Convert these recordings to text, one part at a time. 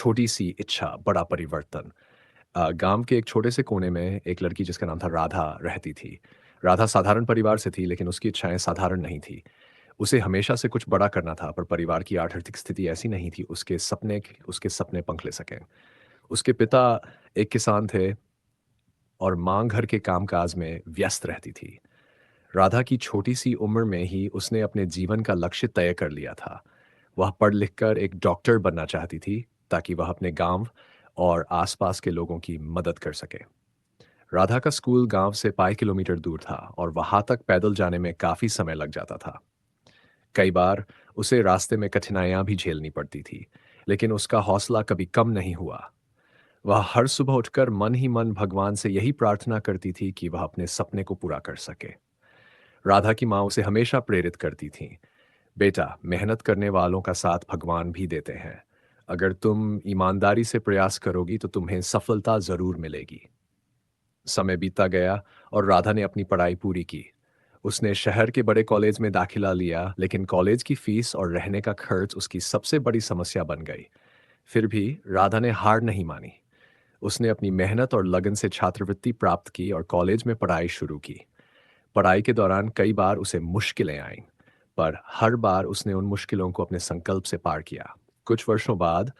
छोटी सी इच्छा, बड़ा परिवर्तन। गांव के एक छोटे से कोने में एक लड़की जिसका नाम था राधा रहती थी। राधा साधारण परिवार से थी, लेकिन उसकी इच्छाएं साधारण नहीं थी। उसे हमेशा से कुछ बड़ा करना था, पर परिवार की आर्थिक स्थिति ऐसी नहीं थी उसके सपने पंख ले सकें। उसके पिता एक किसान थे और माँ घर के कामकाज में व्यस्त रहती थी। राधा की छोटी सी उम्र में ही उसने अपने जीवन का लक्ष्य तय कर लिया था। वह पढ़ लिख कर एक डॉक्टर बनना चाहती थी, ताकि वह अपने गांव और आसपास के लोगों की मदद कर सके। राधा का स्कूल गांव से 5 किलोमीटर दूर था और वहां तक पैदल जाने में काफी समय लग जाता था। कई बार उसे रास्ते में कठिनाइयां भी झेलनी पड़ती थी, लेकिन उसका हौसला कभी कम नहीं हुआ। वह हर सुबह उठकर मन ही मन भगवान से यही प्रार्थना करती थी कि वह अपने सपने को पूरा कर सके। राधा की माँ उसे हमेशा प्रेरित करती थी, बेटा, मेहनत करने वालों का साथ भगवान भी देते हैं। अगर तुम ईमानदारी से प्रयास करोगी तो तुम्हें सफलता जरूर मिलेगी। समय बीतता गया और राधा ने अपनी पढ़ाई पूरी की। उसने शहर के बड़े कॉलेज में दाखिला लिया, लेकिन कॉलेज की फीस और रहने का खर्च उसकी सबसे बड़ी समस्या बन गई। फिर भी राधा ने हार नहीं मानी। उसने अपनी मेहनत और लगन से छात्रवृत्ति प्राप्त की और कॉलेज में पढ़ाई शुरू की। पढ़ाई के दौरान कई बार उसे मुश्किलें आईं, पर हर बार उसने उन मुश्किलों को अपने संकल्प से पार किया। कुछ वर्षों बाद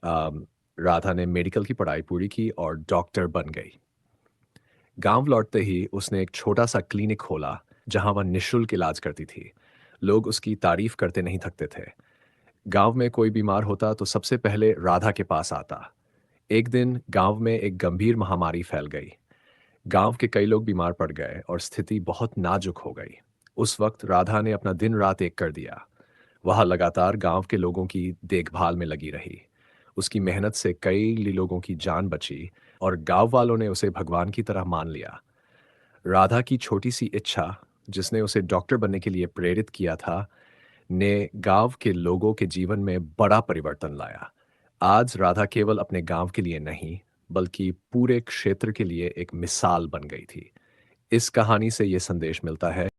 अम, राधा ने मेडिकल की पढ़ाई पूरी की और डॉक्टर बन गई। गांव लौटते ही उसने एक छोटा सा क्लिनिक खोला, जहां वह निशुल्क इलाज करती थी। लोग उसकी तारीफ करते नहीं थकते थे। गांव में कोई बीमार होता तो सबसे पहले राधा के पास आता। एक दिन गांव में एक गंभीर महामारी फैल गई। गांव के कई लोग बीमार पड़ गए और स्थिति बहुत नाजुक हो गई। उस वक्त राधा ने अपना दिन रात एक कर दिया। वह लगातार गांव के लोगों की देखभाल में लगी रही। उसकी मेहनत से कई लोगों की जान बची और गांव वालों ने उसे भगवान की तरह मान लिया। राधा की छोटी सी इच्छा, जिसने उसे डॉक्टर बनने के लिए प्रेरित किया था, ने गांव के लोगों के जीवन में बड़ा परिवर्तन लाया। आज राधा केवल अपने गांव के लिए नहीं, बल्कि पूरे क्षेत्र के लिए एक मिसाल बन गई थी। इस कहानी से यह संदेश मिलता है,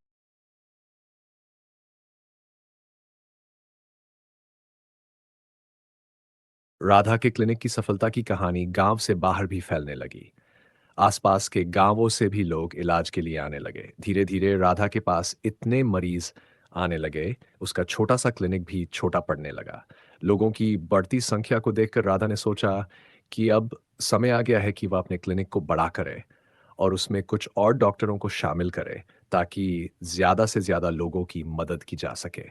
राधा के क्लिनिक की सफलता की कहानी गांव से बाहर भी फैलने लगी। आसपास के गांवों से भी लोग इलाज के लिए आने लगे। धीरे धीरे राधा के पास इतने मरीज आने लगे, उसका छोटा सा क्लिनिक भी छोटा पड़ने लगा। लोगों की बढ़ती संख्या को देखकर राधा ने सोचा कि अब समय आ गया है कि वह अपने क्लिनिक को बड़ा करे और उसमें कुछ और डॉक्टरों को शामिल करे, ताकि ज्यादा से ज्यादा लोगों की मदद की जा सके।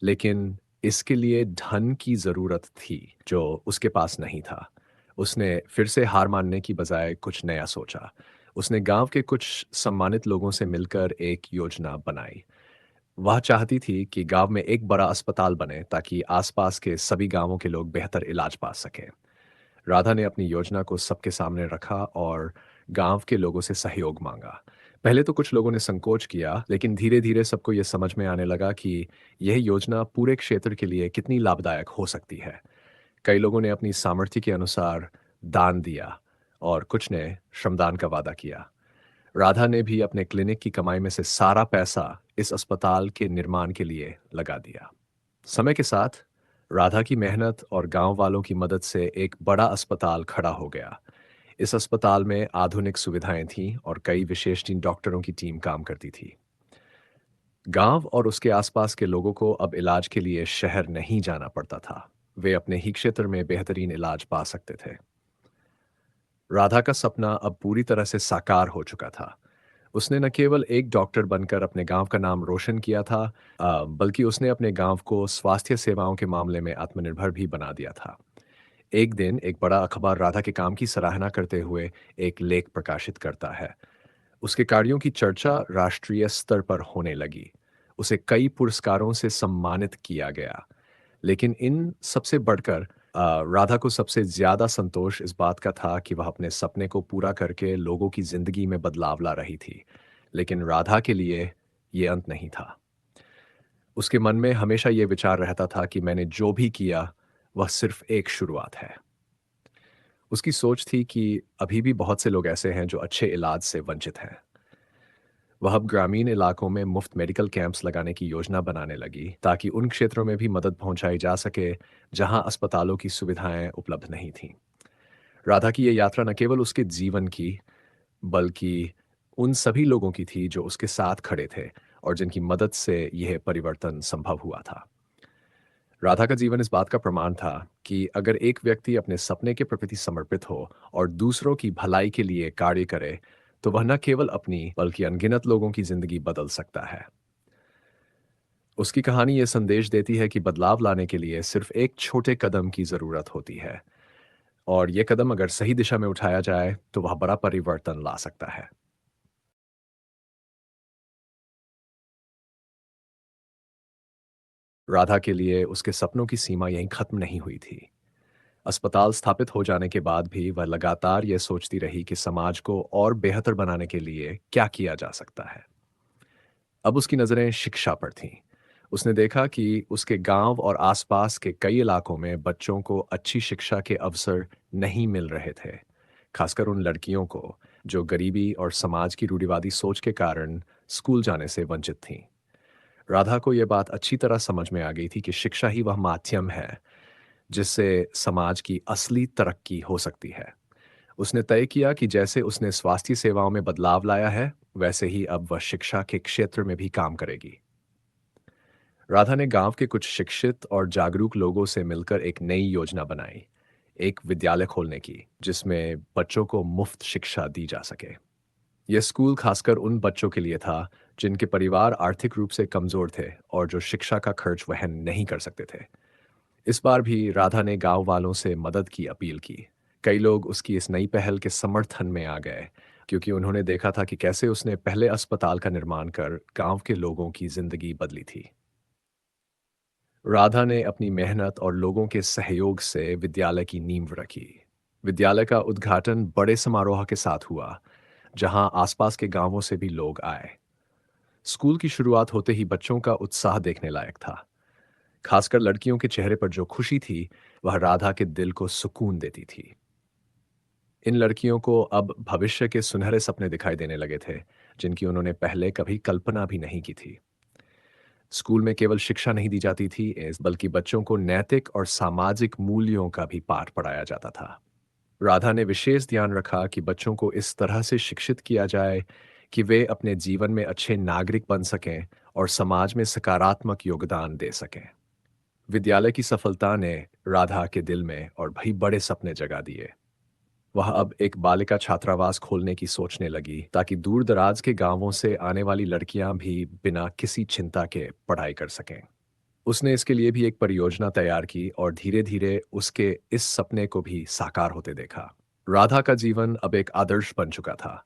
लेकिन इसके लिए धन की ज़रूरत थी, जो उसके पास नहीं था। उसने फिर से हार मानने की बजाय कुछ नया सोचा। उसने गाँव के कुछ सम्मानित लोगों से मिलकर एक योजना बनाई। वह चाहती थी कि गाँव में एक बड़ा अस्पताल बने, ताकि आसपास के सभी गाँवों के लोग बेहतर इलाज पा सकें। राधा ने अपनी योजना को सबके सामने रखा और गांव के लोगों से सहयोग मांगा। पहले तो कुछ लोगों ने संकोच किया, लेकिन धीरे धीरे सबको यह समझ में आने लगा कि यह योजना पूरे क्षेत्र के लिए कितनी लाभदायक हो सकती है। कई लोगों ने अपनी सामर्थ्य के अनुसार दान दिया और कुछ ने श्रमदान का वादा किया। राधा ने भी अपने क्लिनिक की कमाई में से सारा पैसा इस अस्पताल के निर्माण के लिए लगा दिया। समय के साथ राधा की मेहनत और गांव वालों की मदद से एक बड़ा अस्पताल खड़ा हो गया। इस अस्पताल में आधुनिक सुविधाएं थीं और कई विशेषज्ञ डॉक्टरों की टीम काम करती थी। गांव और उसके आसपास के लोगों को अब इलाज के लिए शहर नहीं जाना पड़ता था। वे अपने ही क्षेत्र में बेहतरीन इलाज पा सकते थे। राधा का सपना अब पूरी तरह से साकार हो चुका था। उसने न केवल एक डॉक्टर बनकर अपने गांव का नाम रोशन किया था, बल्कि उसने अपने गांव को स्वास्थ्य सेवाओं के मामले में आत्मनिर्भर भी बना दिया था। एक दिन एक बड़ा अखबार राधा के काम की सराहना करते हुए एक लेख प्रकाशित करता है। उसके कार्यों की चर्चा राष्ट्रीय स्तर पर होने लगी। उसे कई पुरस्कारों से सम्मानित किया गया। लेकिन इन सबसे बढ़कर राधा को सबसे ज्यादा संतोष इस बात का था कि वह अपने सपने को पूरा करके लोगों की जिंदगी में बदलाव ला रही थी। लेकिन राधा के लिए ये अंत नहीं था। उसके मन में हमेशा ये विचार रहता था कि मैंने जो भी किया, वह सिर्फ एक शुरुआत है। उसकी सोच थी कि अभी भी बहुत से लोग ऐसे हैं जो अच्छे इलाज से वंचित हैं। वह अब ग्रामीण इलाकों में मुफ्त मेडिकल कैंप्स लगाने की योजना बनाने लगी ताकि उन क्षेत्रों में भी मदद पहुंचाई जा सके जहां अस्पतालों की सुविधाएं उपलब्ध नहीं थीं। राधा की ये यात्रा न केवल उसके जीवन की, बल्कि उन सभी लोगों की थी जो उसके साथ खड़े थे और जिनकी मदद से यह परिवर्तन संभव हुआ था। राधा का जीवन इस बात का प्रमाण था कि अगर एक व्यक्ति अपने सपने के प्रति समर्पित हो और दूसरों की भलाई के लिए कार्य करे, तो वह न केवल अपनी बल्कि अनगिनत लोगों की जिंदगी बदल सकता है। उसकी कहानी ये संदेश देती है कि बदलाव लाने के लिए सिर्फ एक छोटे कदम की जरूरत होती है, और ये कदम अगर सही दिशा में उठाया जाए तो वह बड़ा परिवर्तन ला सकता है। राधा के लिए उसके सपनों की सीमा यहीं खत्म नहीं हुई थी। अस्पताल स्थापित हो जाने के बाद भी वह लगातार ये सोचती रही कि समाज को और बेहतर बनाने के लिए क्या किया जा सकता है। अब उसकी नज़रें शिक्षा पर थीं। उसने देखा कि उसके गांव और आसपास के कई इलाकों में बच्चों को अच्छी शिक्षा के अवसर नहीं मिल रहे थे, खासकर उन लड़कियों को जो गरीबी और समाज की रूढ़िवादी सोच के कारण स्कूल जाने से वंचित थीं। राधा को यह बात अच्छी तरह समझ में आ गई थी कि शिक्षा ही वह माध्यम है जिससे समाज की असली तरक्की हो सकती है। उसने तय किया कि जैसे उसने स्वास्थ्य सेवाओं में बदलाव लाया है, वैसे ही अब वह शिक्षा के क्षेत्र में भी काम करेगी। राधा ने गांव के कुछ शिक्षित और जागरूक लोगों से मिलकर एक नई योजना बनाई, एक विद्यालय खोलने की, जिसमें बच्चों को मुफ्त शिक्षा दी जा सके। यह स्कूल खासकर उन बच्चों के लिए था जिनके परिवार आर्थिक रूप से कमजोर थे और जो शिक्षा का खर्च वहन नहीं कर सकते थे। इस बार भी राधा ने गांव वालों से मदद की अपील की। कई लोग उसकी इस नई पहल के समर्थन में आ गए, क्योंकि उन्होंने देखा था कि कैसे उसने पहले अस्पताल का निर्माण कर गांव के लोगों की जिंदगी बदली थी। राधा ने अपनी मेहनत और लोगों के सहयोग से विद्यालय की नींव रखी। विद्यालय का उद्घाटन बड़े समारोह के साथ हुआ, जहां आसपास के गांवों से भी लोग आए। स्कूल की शुरुआत होते ही बच्चों का उत्साह देखने लायक था। खासकर लड़कियों के चेहरे पर जो खुशी थी, वह राधा के दिल को सुकून देती थी। इन लड़कियों को अब भविष्य के सुनहरे सपने दिखाई देने लगे थे, जिनकी उन्होंने पहले कभी कल्पना भी नहीं की थी। स्कूल में केवल शिक्षा नहीं दी जाती थी, बल्कि बच्चों को नैतिक और सामाजिक मूल्यों का भी पाठ पढ़ाया जाता था। राधा ने विशेष ध्यान रखा कि बच्चों को इस तरह से शिक्षित किया जाए कि वे अपने जीवन में अच्छे नागरिक बन सकें और समाज में सकारात्मक योगदान दे सकें। विद्यालय की सफलता ने राधा के दिल में और भी बड़े सपने जगा दिए। वह अब एक बालिका छात्रावास खोलने की सोचने लगी ताकि दूर दराज के गांवों से आने वाली लड़कियां भी बिना किसी चिंता के पढ़ाई कर सकें। उसने इसके लिए भी एक परियोजना तैयार की और धीरे धीरे उसके इस सपने को भी साकार होते देखा। राधा का जीवन अब एक आदर्श बन चुका था।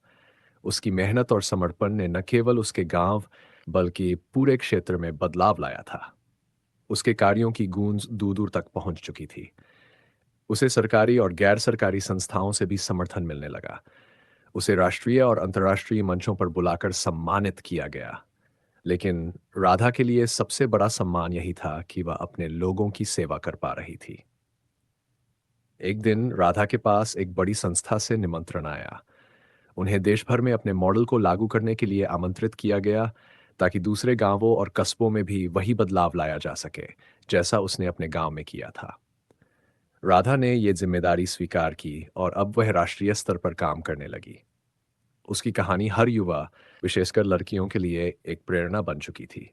उसकी मेहनत और समर्पण ने न केवल उसके गांव बल्कि पूरे क्षेत्र में बदलाव लाया था। उसके कार्यों की गूंज दूर दूर तक पहुंच चुकी थी। उसे सरकारी और गैर सरकारी संस्थाओं से भी समर्थन मिलने लगा। उसे राष्ट्रीय और अंतर्राष्ट्रीय मंचों पर बुलाकर सम्मानित किया गया। लेकिन राधा के लिए सबसे बड़ा सम्मान यही था कि वह अपने लोगों की सेवा कर पा रही थी। एक दिन राधा के पास एक बड़ी संस्था से निमंत्रण आया। उन्हें देश भर में अपने मॉडल को लागू करने के लिए आमंत्रित किया गया, ताकि दूसरे गांवों और कस्बों में भी वही बदलाव लाया जा सके जैसा उसने अपने गांव में किया था। राधा ने ये जिम्मेदारी स्वीकार की और अब वह राष्ट्रीय स्तर पर काम करने लगी। उसकी कहानी हर युवा, विशेषकर लड़कियों के लिए एक प्रेरणा बन चुकी थी।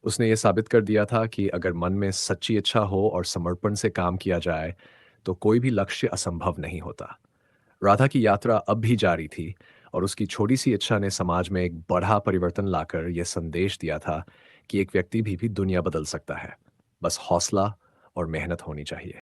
उसने ये साबित कर दिया था कि अगर मन में सच्ची इच्छा हो और समर्पण से काम किया जाए, तो कोई भी लक्ष्य असंभव नहीं होता। राधा की यात्रा अब भी जारी थी, और उसकी छोटी सी इच्छा ने समाज में एक बड़ा परिवर्तन लाकर यह संदेश दिया था कि एक व्यक्ति भी दुनिया बदल सकता है। बस हौसला और मेहनत होनी चाहिए।